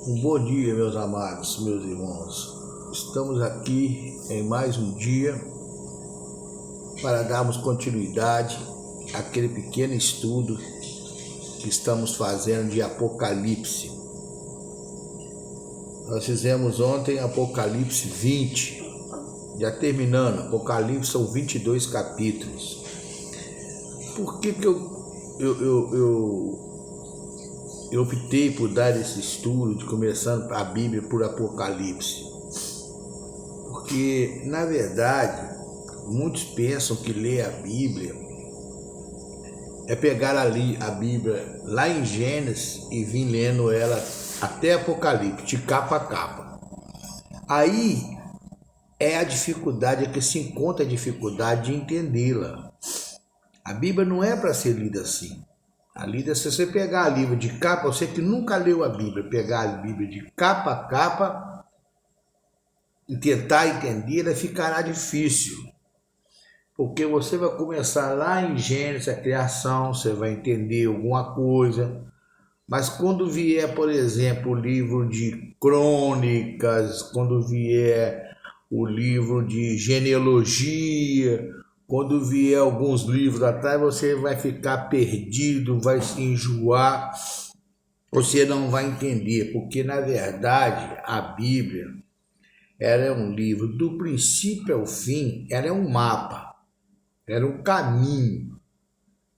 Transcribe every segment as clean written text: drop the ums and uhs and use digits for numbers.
Um bom dia, meus amados, meus irmãos. Estamos aqui em mais um dia para darmos continuidade àquele pequeno estudo que estamos fazendo de Apocalipse. Nós fizemos ontem Apocalipse 20, já terminando. Apocalipse são 22 capítulos. Por que eu optei por dar esse estudo de começando a Bíblia por Apocalipse? Porque, na verdade, muitos pensam que ler a Bíblia é pegar ali a Bíblia lá em Gênesis e vir lendo ela até Apocalipse, de capa a capa. Aí é a dificuldade, é que se encontra a dificuldade de entendê-la. A Bíblia não é para ser lida assim. A lida, se você pegar a Bíblia de capa, você que nunca leu a Bíblia, pegar a Bíblia de capa a capa e tentar entender, ficará difícil. Porque você vai começar lá em Gênesis, a criação, você vai entender alguma coisa. Mas quando vier, por exemplo, o livro de Crônicas, quando vier o livro de genealogia, quando vier alguns livros atrás, você vai ficar perdido, vai se enjoar, você não vai entender, porque na verdade a Bíblia, ela é um livro do princípio ao fim, ela é um mapa, ela é um caminho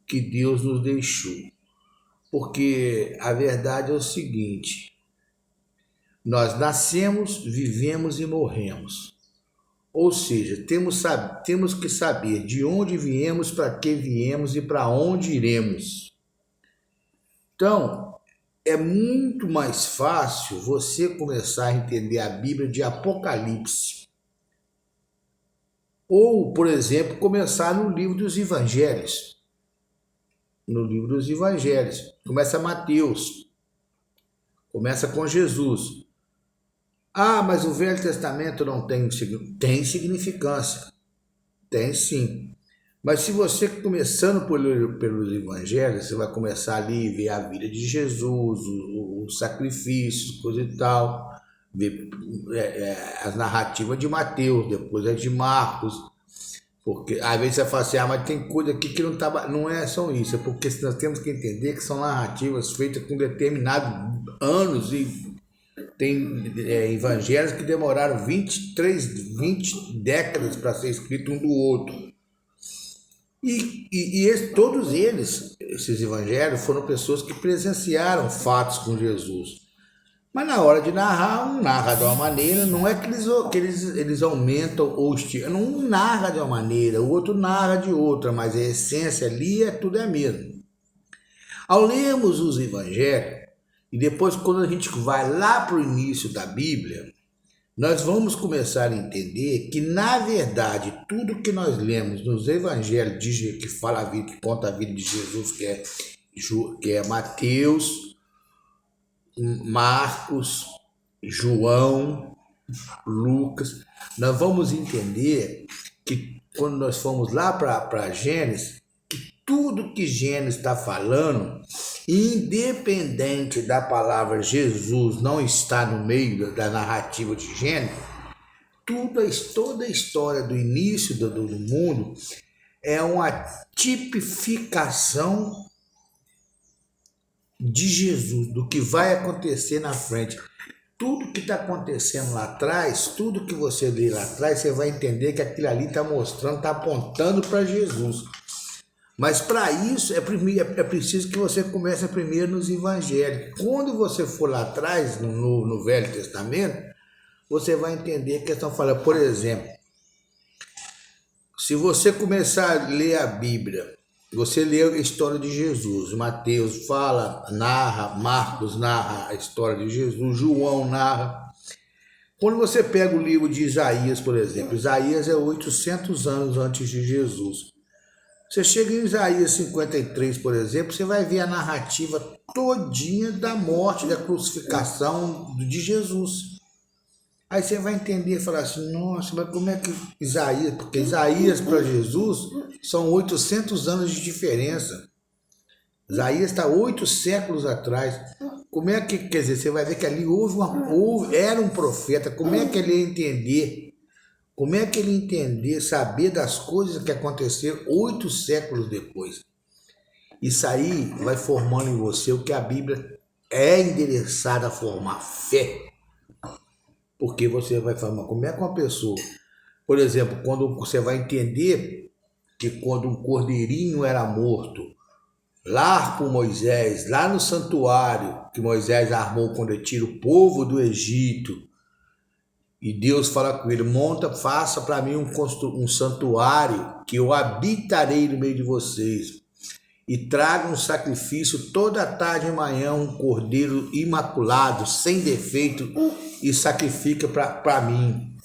que Deus nos deixou. Porque a verdade é o seguinte: nós nascemos, vivemos e morremos. Ou seja, temos que saber de onde viemos, para que viemos e para onde iremos. Então, é muito mais fácil você começar a entender a Bíblia de Apocalipse. Ou, por exemplo, começar no livro dos Evangelhos. No livro dos Evangelhos. Começa Mateus. Começa com Jesus. Ah, mas o Velho Testamento não tem significância. Tem sim. Mas se você começando pelos Evangelhos, você vai começar ali a ver a vida de Jesus, os sacrifícios, coisa e tal, ver as narrativas de Mateus, depois as de Marcos. Porque às vezes você fala assim, mas tem coisa aqui que não tá. Não é só isso, é porque nós temos que entender que são narrativas feitas com determinados anos e tem evangelhos que demoraram 20 décadas para ser escrito um do outro. Todos esses evangelhos, foram pessoas que presenciaram fatos com Jesus. Mas na hora de narrar, um narra de uma maneira, não é que eles aumentam ou estiram. Um narra de uma maneira, o outro narra de outra, mas a essência ali tudo é a mesma. Ao lermos os evangelhos, e depois, quando a gente vai lá para o início da Bíblia, nós vamos começar a entender que, na verdade, tudo que nós lemos nos evangelhos que fala a vida, que conta a vida de Jesus, que é Mateus, Marcos, João, Lucas, nós vamos entender que, quando nós formos lá para Gênesis, tudo que Gênesis está falando, independente da palavra Jesus não estar no meio da narrativa de Gênesis, toda a história do início do mundo é uma tipificação de Jesus, do que vai acontecer na frente. Tudo que está acontecendo lá atrás, tudo que você lê lá atrás, você vai entender que aquilo ali está mostrando, está apontando para Jesus. Mas para isso é preciso que você comece primeiro nos evangelhos. Quando você for lá atrás, no Velho Testamento, você vai entender que estão falando. Por exemplo, se você começar a ler a Bíblia, você lê a história de Jesus. Mateus narra, Marcos narra a história de Jesus, João narra. Quando você pega o livro de Isaías, por exemplo, Isaías é 800 anos antes de Jesus. Você chega em Isaías 53, por exemplo, você vai ver a narrativa todinha da morte, da crucificação de Jesus. Aí você vai entender e falar assim, nossa, mas como é que Isaías... Porque Isaías para Jesus são 800 anos de diferença. Isaías está 8 séculos atrás. Como é que, quer dizer, você vai ver que ali era um profeta. Como é que ele ia entender? Como é que ele ia entender, saber das coisas que aconteceram 8 séculos depois? Isso aí vai formando em você o que a Bíblia é endereçada a formar fé. Porque você vai falar, como é que uma pessoa, por exemplo, quando você vai entender que quando um cordeirinho era morto, lá por Moisés, lá no santuário que Moisés armou quando ele tira o povo do Egito, e Deus fala com ele, faça para mim um santuário que eu habitarei no meio de vocês. E traga um sacrifício toda tarde e manhã, um cordeiro imaculado, sem defeito, e sacrifica para mim.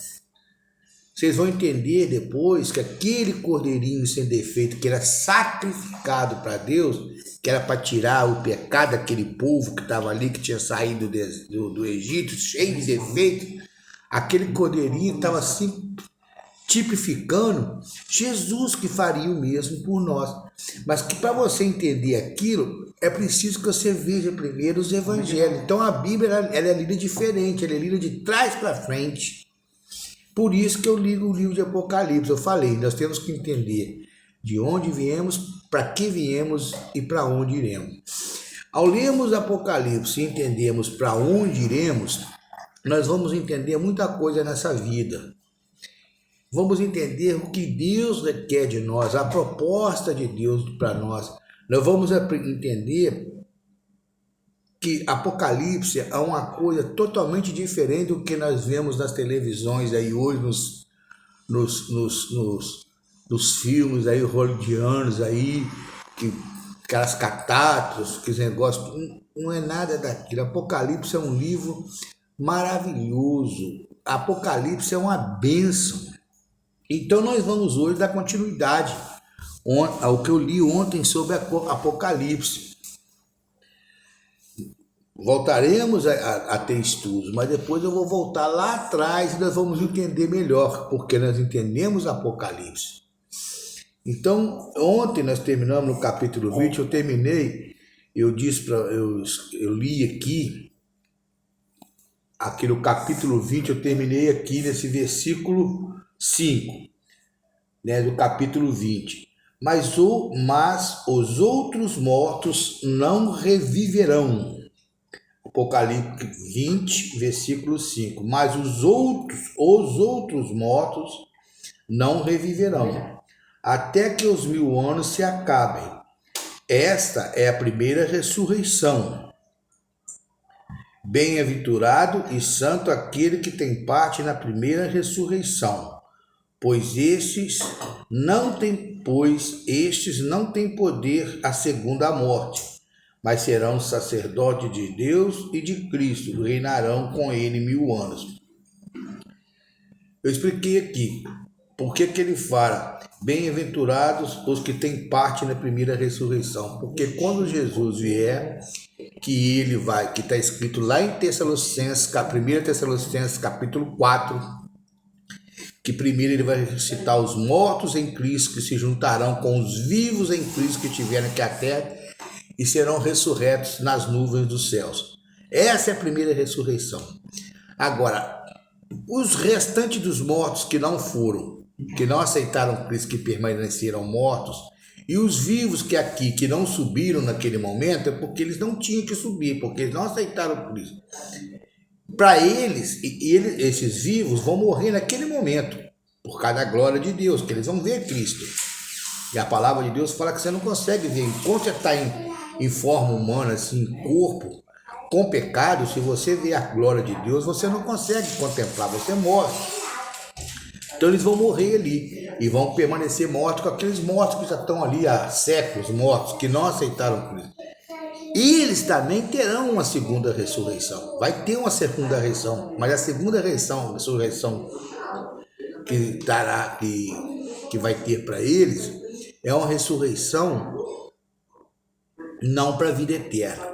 Vocês vão entender depois que aquele cordeirinho sem defeito, que era sacrificado para Deus, que era para tirar o pecado daquele povo que estava ali, que tinha saído do Egito, cheio de defeito, aquele cordeirinho estava assim tipificando Jesus, que faria o mesmo por nós. Mas que para você entender aquilo, é preciso que você veja primeiro os evangelhos. Então a Bíblia ela é lida diferente, ela é lida de trás para frente. Por isso que eu ligo o livro de Apocalipse. Eu falei, nós temos que entender de onde viemos, para que viemos e para onde iremos. Ao lermos Apocalipse e entendermos para onde iremos, nós vamos entender muita coisa nessa vida. Vamos entender o que Deus requer de nós, a proposta de Deus para nós. Nós vamos entender que Apocalipse é uma coisa totalmente diferente do que nós vemos nas televisões aí hoje, nos filmes aí hollywoodianos aí, que aquelas catástrofes, que negócios, não é nada daquilo. Apocalipse é um livro maravilhoso. Apocalipse é uma bênção. Então nós vamos hoje dar continuidade ao que eu li ontem sobre Apocalipse. Voltaremos a ter estudos, mas depois eu vou voltar lá atrás e nós vamos entender melhor, porque nós entendemos Apocalipse. Então, ontem nós terminamos no capítulo 20, eu li aqui no capítulo 20, eu terminei aqui nesse versículo 5, né, do capítulo 20. Mas os outros mortos não reviverão. Apocalipse 20, versículo 5. Mas os outros mortos não reviverão, até que os 1000 anos se acabem. Esta é a primeira ressurreição. Bem-aventurado e santo aquele que tem parte na primeira ressurreição. Pois estes não têm poder a segunda morte, mas serão sacerdotes de Deus e de Cristo, reinarão com ele 1000 anos. Eu expliquei aqui por que ele fala, bem-aventurados os que têm parte na primeira ressurreição, porque quando Jesus vier, que está escrito lá em Tessalonicenses, 1 Tessalonicenses capítulo 4, que primeiro ele vai ressuscitar os mortos em Cristo, que se juntarão com os vivos em Cristo que tiverem aqui a terra e serão ressurretos nas nuvens dos céus. Essa é a primeira ressurreição. Agora, os restantes dos mortos que não aceitaram Cristo, que permaneceram mortos, e os vivos que não subiram naquele momento, é porque eles não tinham que subir, porque eles não aceitaram Cristo. Para eles, esses vivos vão morrer naquele momento, por causa da glória de Deus, que eles vão ver Cristo. E a palavra de Deus fala que você não consegue ver. Enquanto você está em forma humana, assim, em corpo, com pecado, se você vê a glória de Deus, você não consegue contemplar, você morre. Então eles vão morrer ali e vão permanecer mortos com aqueles mortos que já estão ali há séculos mortos, que não aceitaram Cristo. E eles também terão uma segunda ressurreição. Vai ter uma segunda ressurreição, mas a segunda ressurreição que vai ter para eles é uma ressurreição não para a vida eterna.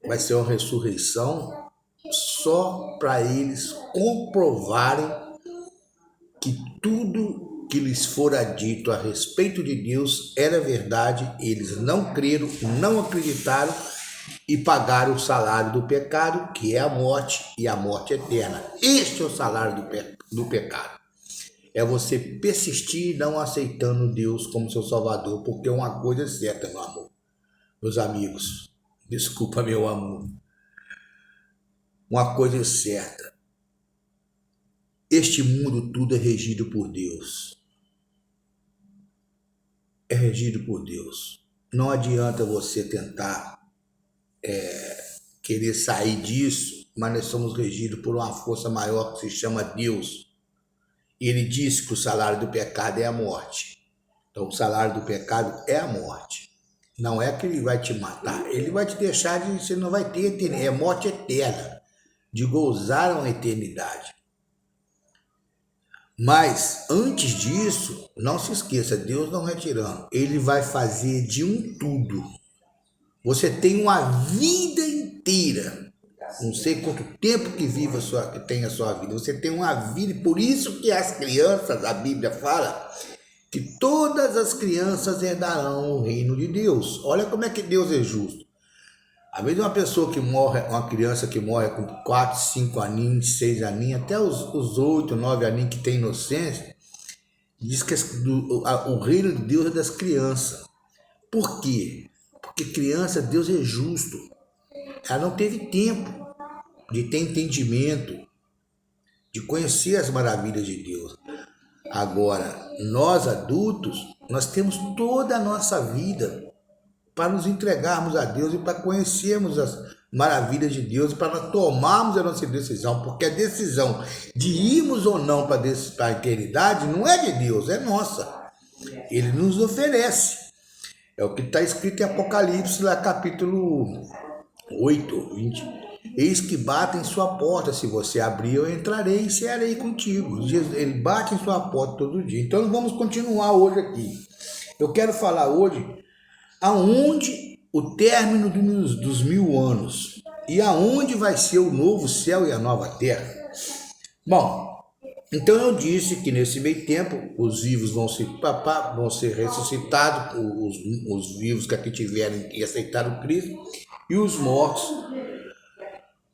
Vai ser uma ressurreição só para eles comprovarem que tudo que lhes fora dito a respeito de Deus era verdade, eles não creram, não acreditaram e pagaram o salário do pecado, que é a morte, e a morte eterna. Este é o salário do pecado. É você persistir não aceitando Deus como seu Salvador, porque uma coisa é certa, meu amor. Meus amigos, desculpa, meu amor. Uma coisa é certa. Este mundo tudo é regido por Deus. É regido por Deus. Não adianta você tentar querer sair disso, mas nós somos regidos por uma força maior que se chama Deus. E ele disse que o salário do pecado é a morte. Então o salário do pecado é a morte. Não é que ele vai te matar, ele vai te deixar de... Você não vai ter eternidade, é morte eterna, de gozar uma eternidade. Mas antes disso, não se esqueça, Deus não retirando, ele vai fazer de um tudo. Você tem uma vida inteira, não sei quanto tempo que tem a sua vida, você tem uma vida, e por isso que as crianças, a Bíblia fala, que todas as crianças herdarão o reino de Deus. Olha como é que Deus é justo. Às vezes uma pessoa que morre, uma criança que morre com 4, 5 aninhos, 6 aninhos, até os 8, 9 aninhos que tem inocência, diz que o reino de Deus é das crianças. Por quê? Porque criança, Deus é justo. Ela não teve tempo de ter entendimento, de conhecer as maravilhas de Deus. Agora, nós adultos, nós temos toda a nossa vida para nos entregarmos a Deus e para conhecermos as maravilhas de Deus e para nós tomarmos a nossa decisão, porque a decisão de irmos ou não para a eternidade não é de Deus, é nossa. Ele nos oferece. É o que está escrito em Apocalipse, lá capítulo 8, 20. Eis que bate em sua porta, se você abrir eu entrarei e cearei contigo. Ele bate em sua porta todo dia. Então vamos continuar hoje aqui. Eu quero falar hoje aonde o término dos 1000 anos e aonde vai ser o novo céu e a nova terra. Bom, então eu disse que nesse meio tempo os vivos vão ser ressuscitados, os vivos que aqui tiverem e aceitaram Cristo, e os mortos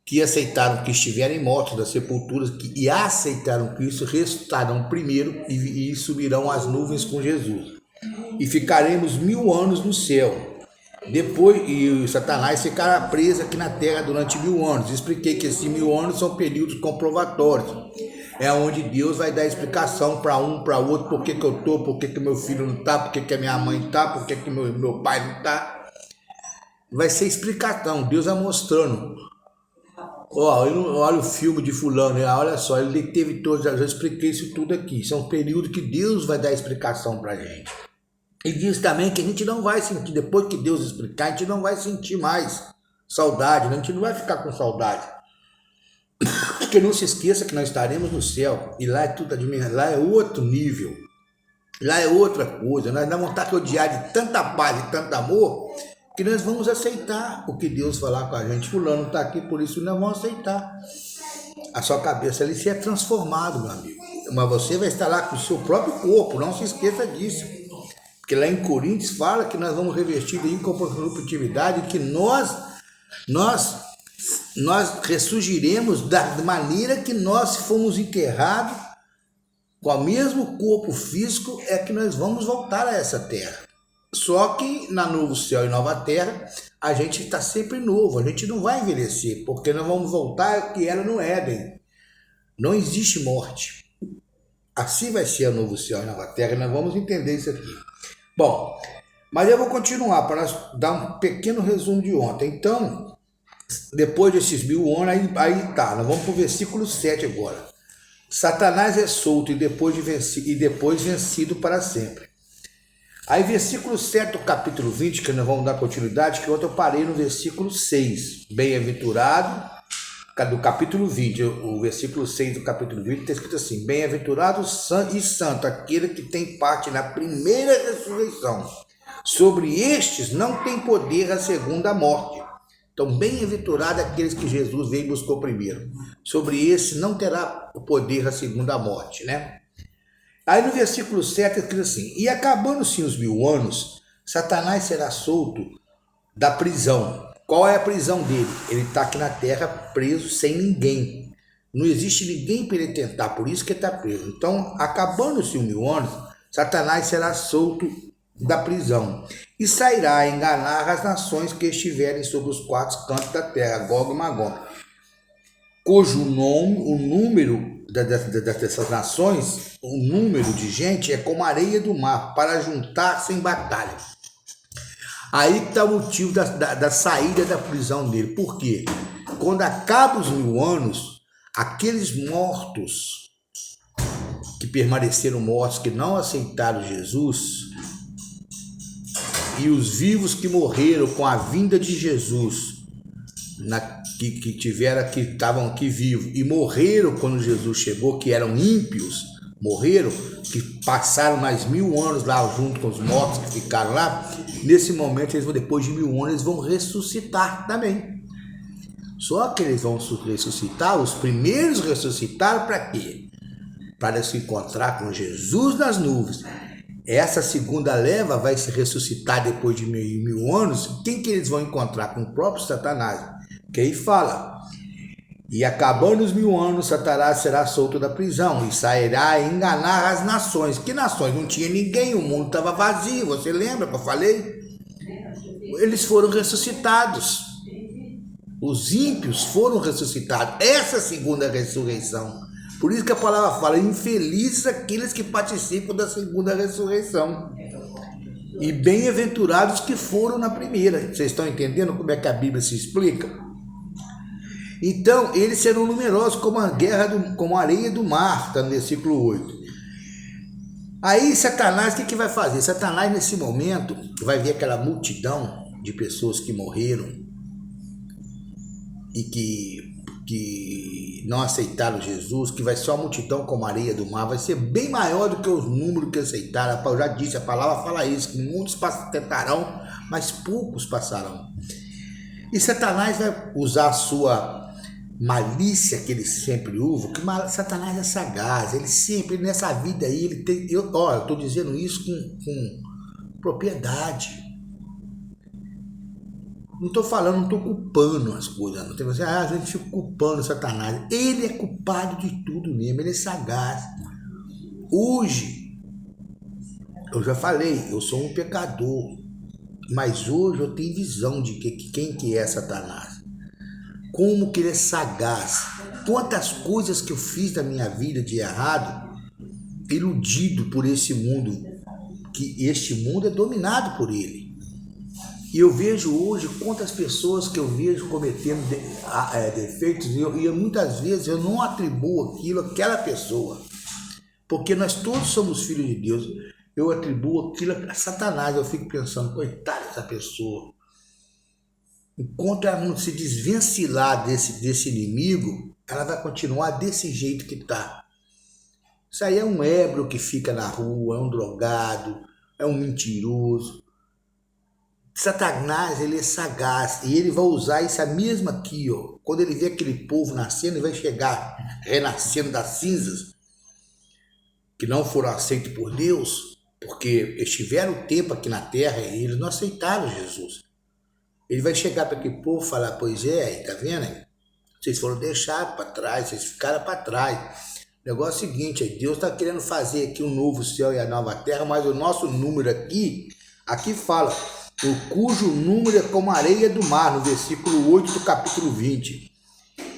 que aceitaram, que estiverem mortos das sepulturas e aceitaram Cristo, ressuscitarão primeiro e subirão às nuvens com Jesus. E ficaremos 1000 anos no céu. Depois, e Satanás ficará preso aqui na terra durante 1000 anos. Expliquei que esses 1000 anos são períodos comprovatórios. É onde Deus vai dar explicação para um, para outro, por que eu estou, por que meu filho não está, por que a minha mãe está, por que meu pai não está. Vai ser explicação, Deus vai mostrando. Olha o filme de fulano, olha só, ele teve todos, eu já expliquei isso tudo aqui. São períodos que Deus vai dar explicação pra gente. E diz também que a gente não vai sentir, depois que Deus explicar, a gente não vai sentir mais saudade, né? A gente não vai ficar com saudade. Porque não se esqueça que nós estaremos no céu, e lá é tudo admirado, lá é outro nível, lá é outra coisa, nós dá vontade de odiar de tanta paz e tanto amor, que nós vamos aceitar o que Deus falar com a gente. Fulano está aqui, por isso nós vamos aceitar. A sua cabeça ali se é transformado, meu amigo. Mas você vai estar lá com o seu próprio corpo, não se esqueça disso. Porque lá em Coríntios fala que nós vamos revestir de incorruptibilidade, que nós ressurgiremos da maneira que nós fomos enterrados, com o mesmo corpo físico, é que nós vamos voltar a essa terra. Só que na novo céu e nova terra, a gente está sempre novo, a gente não vai envelhecer, porque nós vamos voltar ao que era no Éden. Não existe morte. Assim vai ser o novo céu e nova terra, e nós vamos entender isso aqui. Bom, mas eu vou continuar para dar um pequeno resumo de ontem. Então, depois desses 1000 anos, aí tá, nós vamos para o versículo 7 agora. Satanás é solto e depois vencido para sempre. Aí versículo 7 do capítulo 20, que nós vamos dar continuidade, que ontem eu parei no versículo 6. Bem-aventurado, do capítulo 20, o versículo 6 do capítulo 20 está escrito assim: bem-aventurado e santo aquele que tem parte na primeira ressurreição. Sobre estes não tem poder a segunda morte. Então, bem-aventurado aqueles que Jesus veio e buscou primeiro. Sobre esse não terá o poder a segunda morte, né? Aí no versículo 7 escrito assim: e acabando-se os 1000 anos, Satanás será solto da prisão. Qual é a prisão dele? Ele está aqui na terra preso sem ninguém. Não existe ninguém para ele tentar, por isso que ele está preso. Então, acabando-se os 1000 anos, Satanás será solto da prisão e sairá a enganar as nações que estiverem sobre os 4 cantos da terra, Gog e Magog, cujo nome, o número dessas nações, o número de gente é como a areia do mar, para juntar-se em batalha. Aí está o motivo da saída da prisão dele. Por quê? Quando acabam os 1000 anos, aqueles mortos que permaneceram mortos, que não aceitaram Jesus, e os vivos que morreram com a vinda de Jesus, que estavam aqui vivos e morreram quando Jesus chegou, que eram ímpios, morreram, que passaram mais 1000 anos lá junto com os mortos que ficaram lá. Nesse momento, depois de 1000 anos, eles vão ressuscitar também. Só que eles vão ressuscitar, os primeiros ressuscitaram para quê? Para se encontrar com Jesus nas nuvens. Essa segunda leva vai se ressuscitar depois de 1000 anos. Quem que eles vão encontrar? Com o próprio Satanás. Que aí fala: e acabando os 1000 anos, Satanás será solto da prisão e sairá a enganar as nações. Que nações? Não tinha ninguém, o mundo estava vazio. Você lembra que eu falei? Eles foram ressuscitados. Os ímpios foram ressuscitados. Essa é a segunda ressurreição. Por isso que a palavra fala: infelizes aqueles que participam da segunda ressurreição, e bem-aventurados que foram na primeira. Vocês estão entendendo como é que a Bíblia se explica? Então, eles serão numerosos como como a areia do mar, está no versículo 8. Aí, Satanás, o que vai fazer? Satanás, nesse momento, vai ver aquela multidão de pessoas que morreram e que não aceitaram Jesus, que vai ser uma multidão como a areia do mar, vai ser bem maior do que os números que aceitaram. Eu já disse, a palavra fala isso, que muitos tentarão, mas poucos passarão. E Satanás vai usar a sua malícia que ele sempre usa, que Satanás é sagaz, ele sempre, nessa vida aí, ele tem... Eu estou dizendo isso com propriedade. Não estou falando, não estou culpando as coisas. Não tem você, a gente fica culpando Satanás. Ele é culpado de tudo mesmo, ele é sagaz. Hoje, eu já falei, eu sou um pecador, mas hoje eu tenho visão de quem que é Satanás. Como que ele é sagaz. Quantas coisas que eu fiz na minha vida de errado, iludido por esse mundo, que este mundo é dominado por ele. E eu vejo hoje quantas pessoas que eu vejo cometendo defeitos, e muitas vezes eu não atribuo aquilo àquela pessoa, porque nós todos somos filhos de Deus. Eu atribuo aquilo a Satanás. Eu fico pensando, coitada dessa pessoa. Enquanto ela não se desvencilhar desse inimigo, ela vai continuar desse jeito que está. Isso aí é um ébrio que fica na rua, é um drogado, é um mentiroso. Satanás, ele é sagaz, e ele vai usar isso mesmo aqui, ó. Quando ele vê aquele povo nascendo, ele vai chegar renascendo das cinzas, que não foram aceitos por Deus, porque estiveram tempo aqui na terra e eles não aceitaram Jesus. Ele vai chegar para aquele povo e falar: pois é, tá vendo? Vocês foram deixados para trás, vocês ficaram para trás. O negócio é o seguinte, Deus está querendo fazer aqui um novo céu e a nova terra, mas o nosso número aqui fala: o cujo número é como a areia do mar, no versículo 8 do capítulo 20.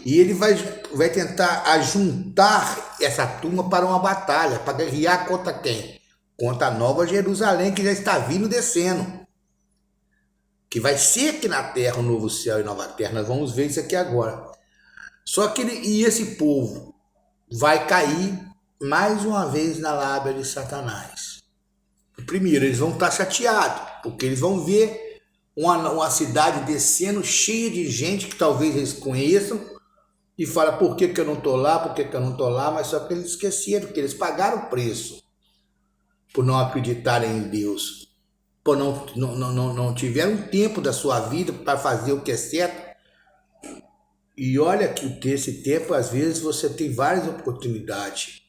E ele vai tentar ajuntar essa turma para uma batalha, para guerrear contra quem? Contra a Nova Jerusalém, que já está vindo descendo. Que vai ser aqui na terra um novo céu e nova terra. Nós vamos ver isso aqui agora. Só que esse povo vai cair mais uma vez na lábia de Satanás. Primeiro, eles vão estar chateados, porque eles vão ver uma cidade descendo cheia de gente que talvez eles conheçam e fala: por que eu não estou lá, por que eu não estou lá? Mas só que eles esqueceram que eles pagaram o preço por não acreditarem em Deus, por não tiveram tempo da sua vida para fazer o que é certo. E olha que esse tempo, às vezes, você tem várias oportunidades.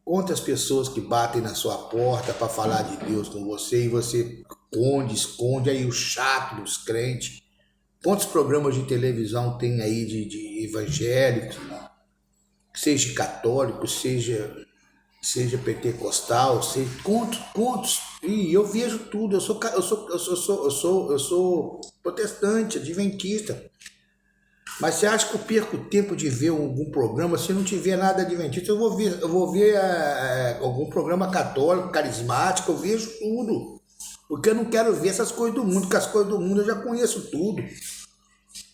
Quantas pessoas que batem na sua porta para falar de Deus com você e você esconde aí o chato dos crentes. Quantos programas de televisão tem aí de evangélicos, seja católico, seja pentecostal, seja quantos? E eu vejo tudo. Eu sou protestante, adventista. Mas você acha que eu perco tempo de ver algum programa? Se não tiver nada adventista, eu vou ver algum programa católico, carismático, eu vejo tudo. Porque eu não quero ver essas coisas do mundo, porque as coisas do mundo eu já conheço tudo.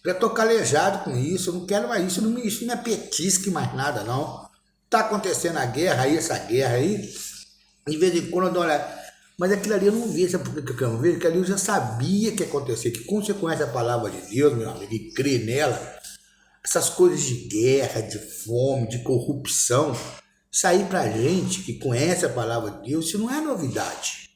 Já estou calejado com isso, eu não quero mais isso, isso não é petisque mais nada, não. Tá acontecendo a guerra aí, essa guerra aí, de vez em quando eu dou uma olhada. Mas aquilo ali eu não vi, sabe por que eu não vejo? Porque ali eu já sabia que ia acontecer, que quando você conhece a palavra de Deus, meu amigo, e crê nela, essas coisas de guerra, de fome, de corrupção, sair pra gente que conhece a palavra de Deus, isso não é novidade.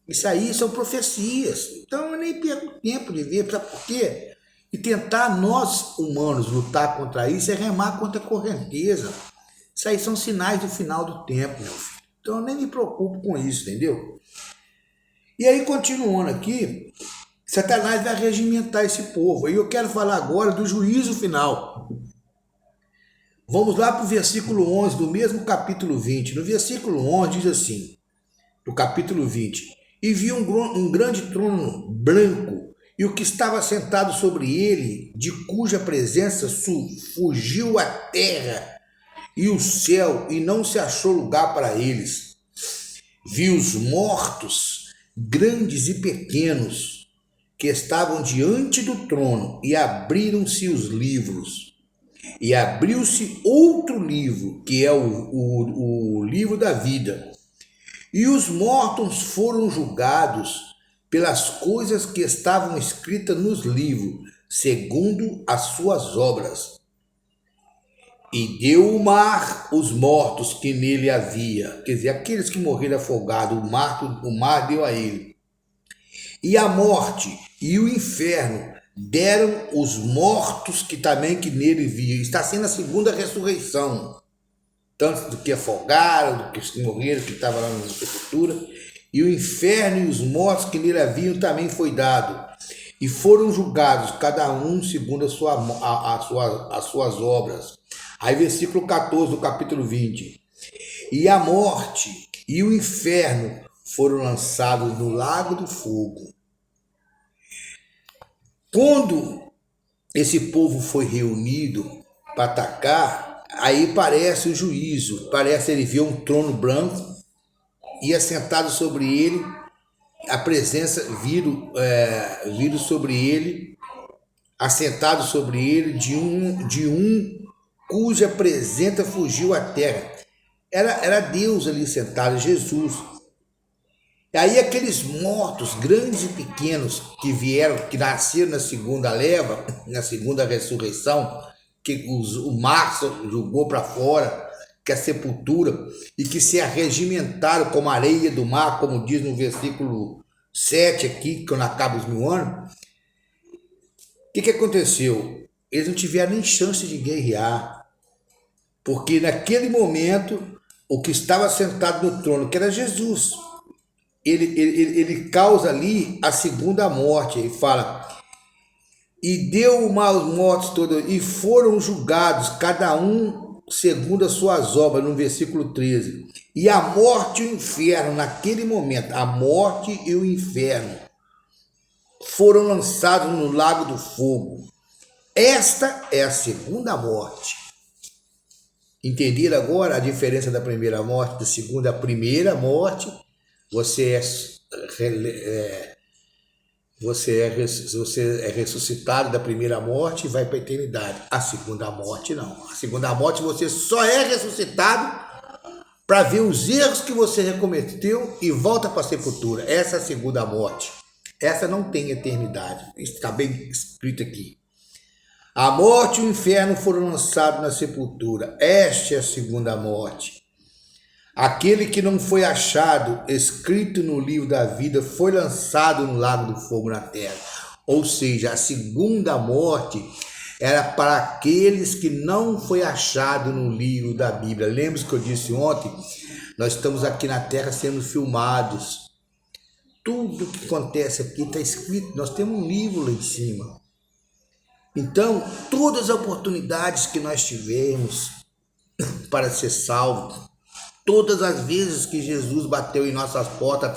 Isso aí são profecias. Então eu nem perco tempo de ver, sabe por quê? E tentar nós, humanos, lutar contra isso é remar contra a correnteza. Isso aí são sinais do final do tempo, meu filho. Então eu nem me preocupo com isso, entendeu? E aí, continuando aqui, Satanás vai regimentar esse povo. E eu quero falar agora do juízo final. Vamos lá para o versículo 11 do mesmo capítulo 20. No versículo 11 diz assim, do capítulo 20: E vi um grande trono branco, e o que estava sentado sobre ele, de cuja presença fugiu a terra e o céu, e não se achou lugar para eles. Vi os mortos, grandes e pequenos, que estavam diante do trono, e abriram-se os livros. E abriu-se outro livro, que é o livro da vida. E os mortos foram julgados pelas coisas que estavam escritas nos livros, segundo as suas obras. E deu o mar os mortos que nele havia, quer dizer, aqueles que morreram afogados, o mar deu a ele. E a morte e o inferno deram os mortos que nele havia. Está sendo a segunda ressurreição, tanto do que afogaram, do que morreram, que estavam lá na sepultura. E o inferno e os mortos que nele haviam também foi dado. E foram julgados, cada um segundo as suas obras. Aí versículo 14 do capítulo 20. E a morte e o inferno foram lançados no lago do fogo. Quando esse povo foi reunido para atacar, aí parece o juízo. Parece ele ver um trono branco e assentado sobre ele, a presença vindo sobre ele, assentado sobre ele de um cuja presença fugiu à terra. Era Deus ali sentado, Jesus. E aí aqueles mortos, grandes e pequenos, que nasceram na segunda leva, na segunda ressurreição, que o mar jogou para fora, que a sepultura, e que se arregimentaram como a areia do mar, como diz no versículo 7 aqui, quando acaba os 1000 anos. O que aconteceu? Eles não tiveram nem chance de guerrear. Porque naquele momento, o que estava sentado no trono, que era Jesus, ele causa ali a segunda morte. Ele fala, e deu o mal aos mortos todos, e foram julgados, cada um segundo as suas obras, no versículo 13. E a morte e o inferno, naquele momento, a morte e o inferno foram lançados no lago do fogo. Esta é a segunda morte. Entenderam agora a diferença da primeira morte, da segunda? A primeira morte, você é ressuscitado da primeira morte e vai para a eternidade. A segunda morte não. A segunda morte você só é ressuscitado para ver os erros que você cometeu e volta para a sepultura. Essa é a segunda morte. Essa não tem eternidade. Está bem escrito aqui. A morte e o inferno foram lançados na sepultura. Esta é a segunda morte. Aquele que não foi achado escrito no livro da vida foi lançado no lago do fogo na terra. Ou seja, a segunda morte era para aqueles que não foi achado no livro da Bíblia. Lembra que eu disse ontem? Nós estamos aqui na Terra sendo filmados. Tudo que acontece aqui está escrito. Nós temos um livro lá em cima. Então, todas as oportunidades que nós tivemos para ser salvos, todas as vezes que Jesus bateu em nossas portas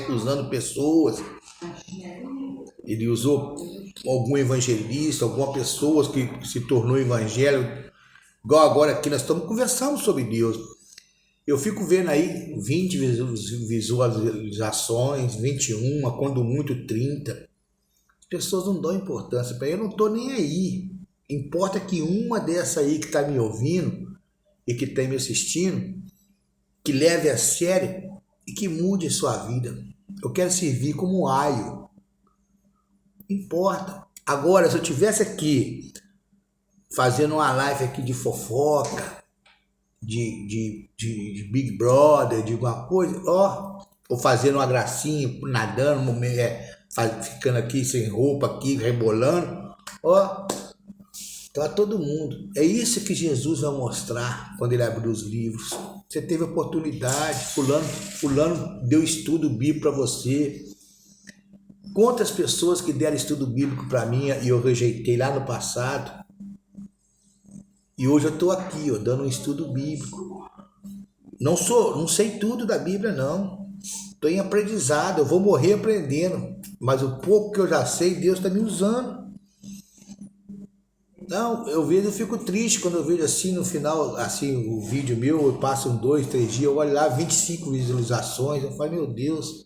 usando pessoas, ele usou algum evangelista, alguma pessoa que se tornou evangelho, igual agora aqui nós estamos conversando sobre Deus. Eu fico vendo aí 20 visualizações, 21, quando muito 30. As pessoas não dão importância para eu, não estou nem aí. Importa que uma dessa aí que está me ouvindo e que está me assistindo, que leve a sério e que mude a sua vida. Eu quero servir como um aio. Importa. Agora, se eu tivesse aqui fazendo uma live aqui de fofoca, de Big Brother, de alguma coisa, ou fazendo uma gracinha, nadando, ficando aqui sem roupa, aqui rebolando, tá todo mundo. É isso que Jesus vai mostrar quando ele abrir os livros. Você teve oportunidade, fulano deu estudo bíblico para você. Quantas pessoas que deram estudo bíblico para mim e eu rejeitei lá no passado. E hoje eu estou aqui, dando um estudo bíblico. Não sei tudo da Bíblia, não. Estou em aprendizado, eu vou morrer aprendendo. Mas o pouco que eu já sei, Deus está me usando. Não, eu fico triste quando eu vejo assim no final, assim, o vídeo meu, eu passo 2, 3 dias, eu olho lá, 25 visualizações, eu falo, meu Deus.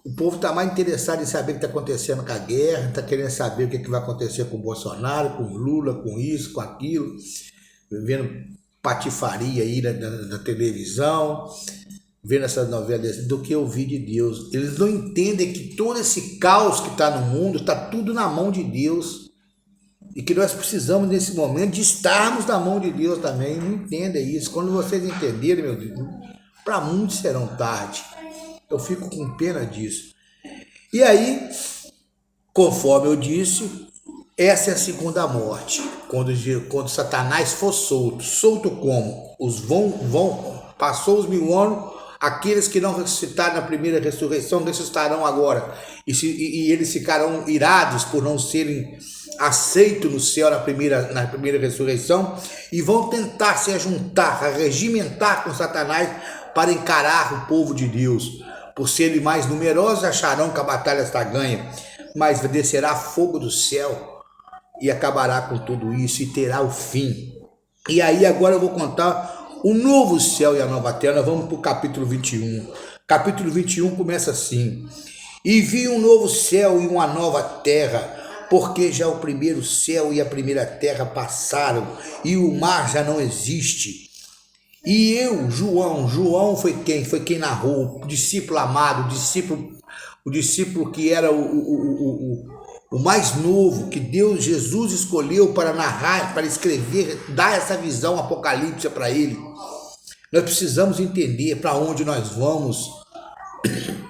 O povo está mais interessado em saber o que está acontecendo com a guerra, está querendo saber o que vai acontecer com o Bolsonaro, com o Lula, com isso, com aquilo, vendo patifaria aí na televisão, vendo essas novelas, do que ouvir de Deus. Eles não entendem que todo esse caos que está no mundo está tudo na mão de Deus e que nós precisamos nesse momento de estarmos na mão de Deus também. Não entendem isso. Quando vocês entenderem, meu Deus, para muitos serão tarde. Eu fico com pena disso. E aí, conforme eu disse, essa é a segunda morte. Quando Satanás for solto. Solto como? Passou os 1000 anos, aqueles que não ressuscitaram na primeira ressurreição ressuscitarão agora. E eles ficarão irados por não serem aceitos no céu na primeira ressurreição e vão tentar se juntar, a regimentar com Satanás para encarar o povo de Deus. Por serem mais numerosos, acharão que a batalha está ganha, mas descerá fogo do céu e acabará com tudo isso e terá o fim. E aí agora eu vou contar o novo céu e a nova terra. Nós vamos para o capítulo 21. Capítulo 21 começa assim: E vi um novo céu e uma nova terra, porque já o primeiro céu e a primeira terra passaram, e o mar já não existe. E eu, João foi quem? Foi quem narrou, o discípulo amado, o discípulo que era o mais novo, que Deus, Jesus escolheu para narrar, para escrever, dar essa visão apocalíptica para ele. Nós precisamos entender para onde nós vamos,